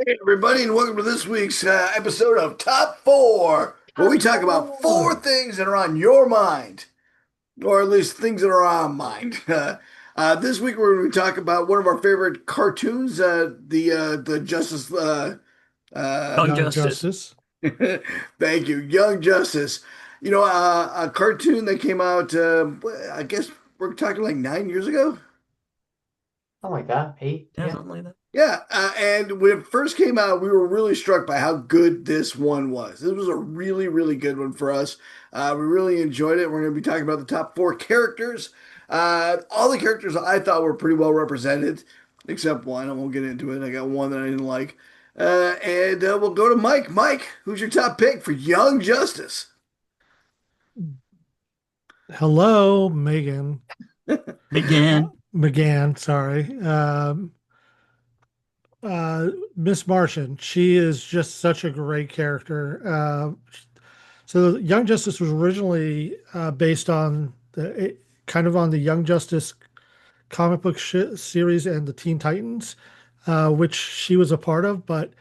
Hey, everybody, and welcome to this week's episode of Top Four, where we Top talk about four four. things that are on your mind, or at least things that are on mind. This week, we're going to talk about one of our favorite cartoons, the Justice. Young Young Justice. Justice. Thank you, Young Justice. A cartoon that came out. I guess we're talking like 9 years ago. Something like that. Eight, Yeah, yeah. something like that. Yeah, and when it first came out, we were really struck by how good this one was. This was a really, really good one for us. We really enjoyed it. We're going to be talking about the top four characters. All the characters I thought were pretty well represented, except one. I won't get into it. I got one that I didn't like. And we'll go to Mike. Mike, who's your top pick for Young Justice? Hello, Megan. Again. McGann, sorry. Miss Martian. She is just such a great character. So Young Justice was originally based on kind of on the Young Justice comic book series and the Teen Titans, which she was a part of, but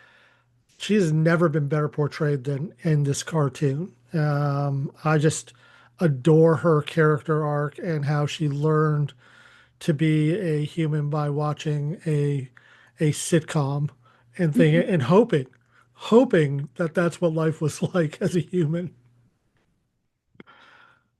she has never been better portrayed than in this cartoon. I just adore her character arc and how she learned to be a human by watching a sitcom and thinking and hoping that that's what life was like as a human.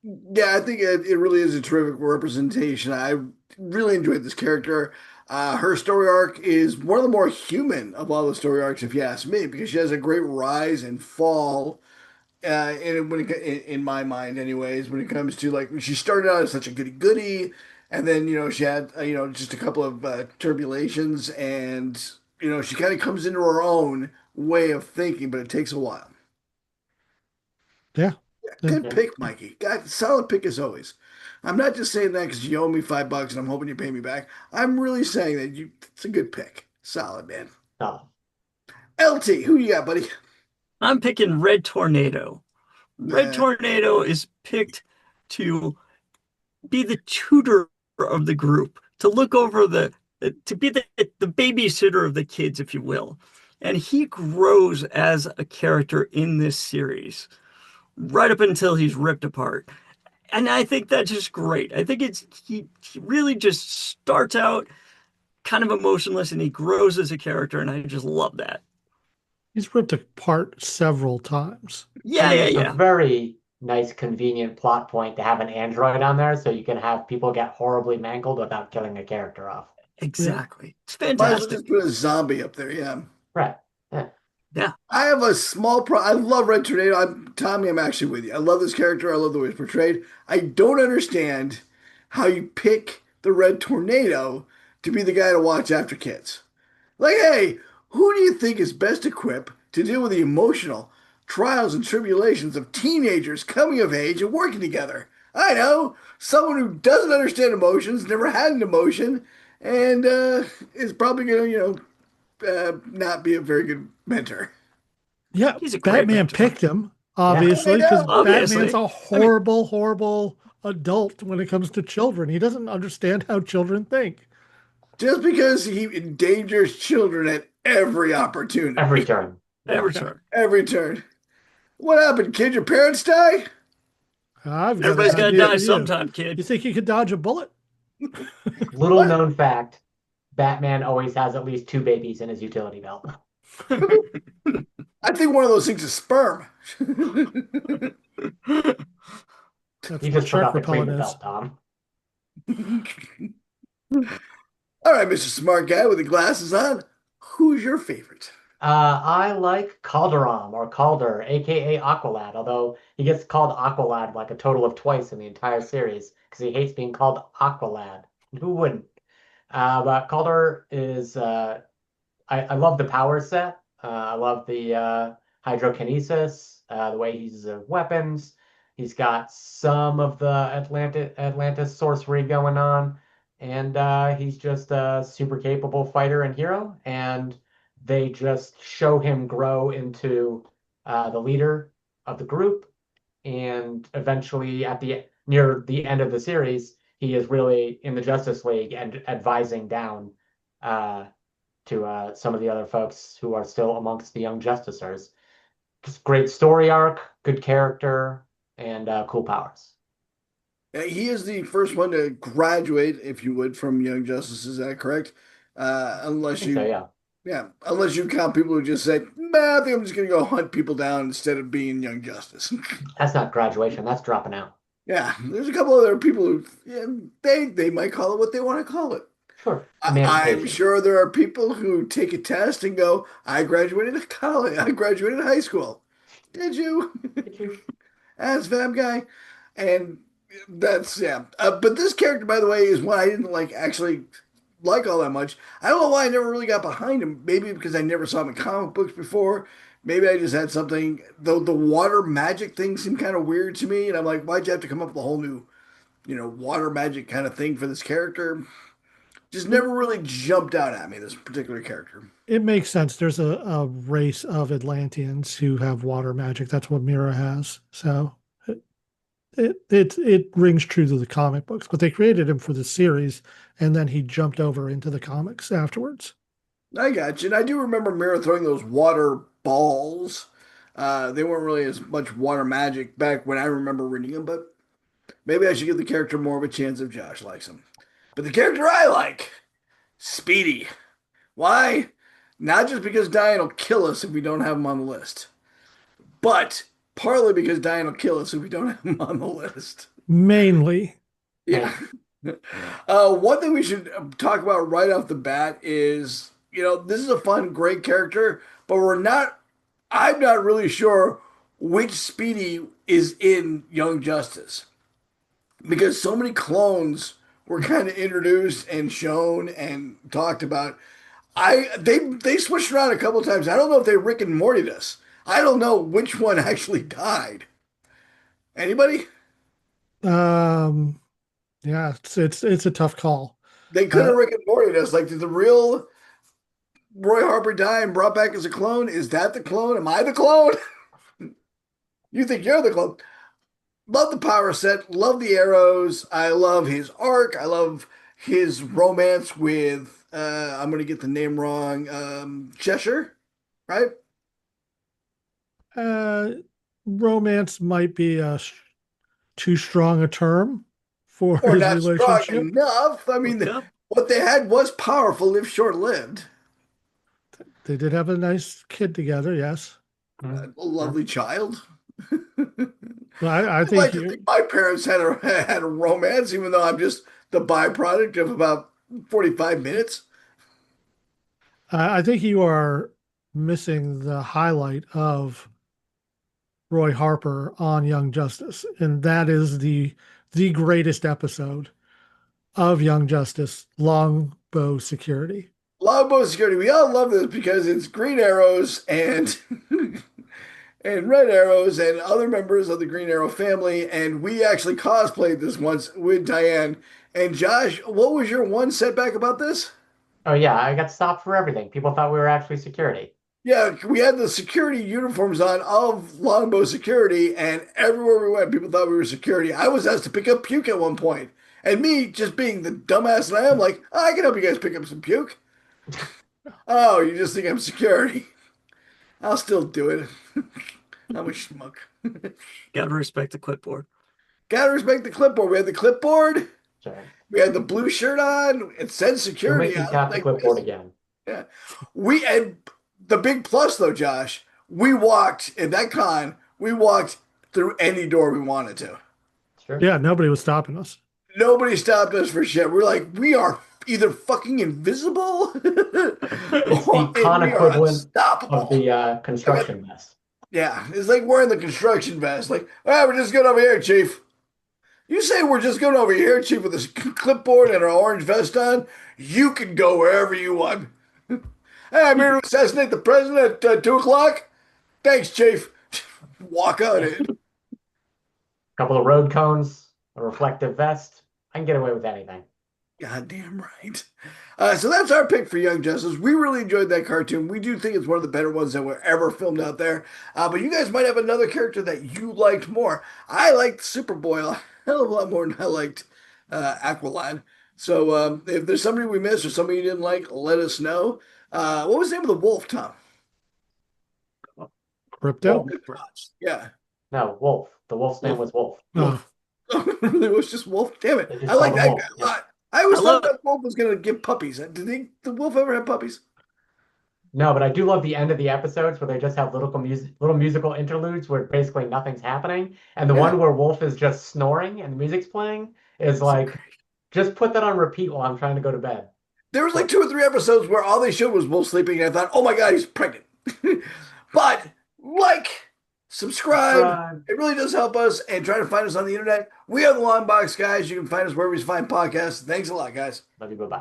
Yeah, I think it really is a terrific representation. I really enjoyed this character. Her story arc is one of the more human of all the story arcs, if you ask me, because she has a great rise and fall. In my mind, anyways, when it comes to like she started out as such a goody goody, and then she had just a couple of turbulations, and she kind of comes into her own way of thinking, but it takes a while. Yeah. And Good Yeah. pick, Mikey. God, solid pick as always. I'm not just saying that because you owe me $5 and I'm hoping you pay me back. I'm really saying that it's a good pick. Solid, man. No. LT, who you got, buddy? I'm picking Red Tornado. Red Uh, Tornado is picked to be the tutor of the group, to look over to be the babysitter of the kids, if you will. And he grows as a character in this series, right up until he's ripped apart. And I think that's just great. I think he really just starts out kind of emotionless and he grows as a character, and I just love that. he's ripped apart several times. Yeah, And yeah, it's a yeah. very nice, convenient plot point to have an android on there so you can have people get horribly mangled without killing a character off. Yeah. Exactly. It's Might as well fantastic. just put a zombie up there. Yeah. Right. Yeah. Yeah. I have a small pro. I love Red Tornado. Tommy, I'm actually with you. I love this character. I love the way it's portrayed. I don't understand how you pick the Red Tornado to be the guy to watch after kids. Like, hey, who do you think is best equipped to deal with the emotional trials and tribulations of teenagers coming of age and working together? I know, someone who doesn't understand emotions, never had an emotion, and is probably going to, not be a very good mentor. Yeah, He's a great Batman mentor. picked him, Yeah. I obviously, because know. Batman's Obviously. a I mean, horrible, horrible adult when it comes to children. He doesn't understand how children think. Just because he endangers children at every Every opportunity, turn. Yeah. every Yeah. turn. every turn. What happened, kid? Your parents die? I've got an Everybody's got to idea die for you. sometime, kid. You think you could dodge a bullet? Little What? known fact, Batman always has at least two babies in his utility belt. I think one of those things is sperm. You That's what just shark forgot the repellent treatment is. belt, Tom. All right, Mr. Smart Guy with the glasses on. Who's your favorite? I like Calderon or Calder, aka Aqualad, although he gets called Aqualad like a total of twice in the entire series because he hates being called Aqualad. Who wouldn't? But Calder is I love the power set. I love the hydrokinesis, the way he uses his weapons. He's got some of the Atlantis sorcery going on, and he's just a super capable fighter and hero. And they just show him grow into the leader of the group, and eventually, at the near the end of the series, he is really in the Justice League and advising down. Uh, to some of the other folks who are still amongst the Young Justicers. Just great story arc, good character, and cool powers. He is the first one to graduate, if you would, from Young Justice. Is that correct? I Unless think so, you, yeah. yeah, unless you count people who just say, "Nah, I think I'm just going to go hunt people down instead of being Young Justice." That's not graduation, that's dropping out. Yeah, there's a couple other people who, yeah, they might call it what they want to call it. Sure. I'm Emancipation. sure there are people who take a test and go, "I graduated college. I graduated high school." Did you? Did you? As Fab Guy, and that's yeah. But this character, by the way, is one I didn't like actually like all that much. I don't know why I never really got behind him. Maybe because I never saw him in comic books before. Maybe I just had something. Though the water magic thing seemed kind of weird to me, and I'm like, why'd you have to come up with a whole new, water magic kind of thing for this character? Just It, never really jumped out at me, this particular character. it makes sense. There's a race of Atlanteans who have water magic. That's what Mira has. So it rings true to the comic books, but they created him for the series, and then he jumped over into the comics afterwards. I got you. And I do remember Mira throwing those water balls. They weren't really as much water magic back when I remember reading them, but maybe I should give the character more of a chance if Josh likes him. But the character I like, Speedy. Why? Not just because Diane will kill us if we don't have him on the list, but partly because Diane will kill us if we don't have him on the list. Mainly, Yeah. One thing we should talk about right off the bat is, this is a fun, great character, but I'm not really sure which Speedy is in Young Justice because so many clones were kind of introduced and shown and talked about. They switched around a couple times. I don't know if they Rick and Morty'd us. I don't know which one actually died. Anybody? um, yeah, it's a tough call. They could Uh, have Rick and Morty'd us. Like, did the real Roy Harper die and brought back as a clone? Is that the clone? Am I the clone? You think you're the clone? Love the power set. Love the arrows. I love his arc. I love his romance with I'm gonna get the name wrong. Cheshire, right? uh, Romance might be too strong a term for Or his not strong relationship. enough. I mean, Yeah. what they had was powerful, if short-lived. They did have a nice kid together, yes. Mhm. A lovely child. But I I'd think like to you, think my parents had a romance, even though I'm just the byproduct of about 45 minutes. I think you are missing the highlight of Roy Harper on Young Justice, and that is the greatest episode of Young Justice, Longbow Security. Longbow Security. We all love this because it's Green Arrows and and Red Arrows and other members of the Green Arrow family. And we actually cosplayed this once with Diane. And Josh, what was your one setback about this? Oh yeah, I got stopped for everything. People thought we were actually security. Yeah, we had the security uniforms on of Longbow Security, and everywhere we went, people thought we were security. I was asked to pick up puke at one point, and me just being the dumbass that I am, like, "Oh, I can help you guys pick up some puke." Oh, you just think I'm security? I'll still do it. I'm a schmuck. Gotta respect the clipboard. Gotta respect the clipboard. We had the clipboard. So We had the blue shirt on. It said don't security. make me I was tap the like, clipboard again. yeah. We and the big plus though, Josh, we walked in that con. We walked through any door we wanted to. Sure. Yeah, nobody was stopping us. Nobody stopped us for shit. We're like, we are either fucking invisible It's the and con we are equivalent of unstoppable. the construction vest. Yeah, it's like wearing the construction vest. Like, ah, we're just going over here, Chief. You say we're just going over here, Chief, with this clipboard and our orange vest on. You can go wherever you want. Hey, I'm here to assassinate the president at 2 o'clock. Thanks, Chief. Walk out in. Couple of road cones, a reflective vest. I can get away with anything. Goddamn right. So that's our pick for Young Justice. We really enjoyed that cartoon. We do think it's one of the better ones that were ever filmed out there. But you guys might have another character that you liked more. I liked Superboy a hell of a lot more than I liked Aqualad. So if there's somebody we missed or somebody you didn't like, let us know. What was the name of the wolf, Tom? Crypto. Yeah. No, Wolf. The wolf's name Wolf. was Wolf. Oh, It was just wolf. Damn it. They just I like called him that guy Wolf. a Yeah. lot. I always I thought love that wolf was gonna give puppies. The wolf ever have puppies? No, but I do love the end of the episodes where they just have little musical interludes where basically nothing's happening. And the Yeah. one where Wolf is just snoring and the music's playing is so like, great. just put that on repeat while I'm trying to go to bed. There was like What? 2 or 3 episodes where all they showed was wolf sleeping, and I thought, oh my God, he's pregnant. But like, subscribe. Subscribe. It really does help us, and try to find us on the internet. We are the Longbox Guys. You can find us wherever you find podcasts. Thanks a lot, guys. Love you. Bye-bye.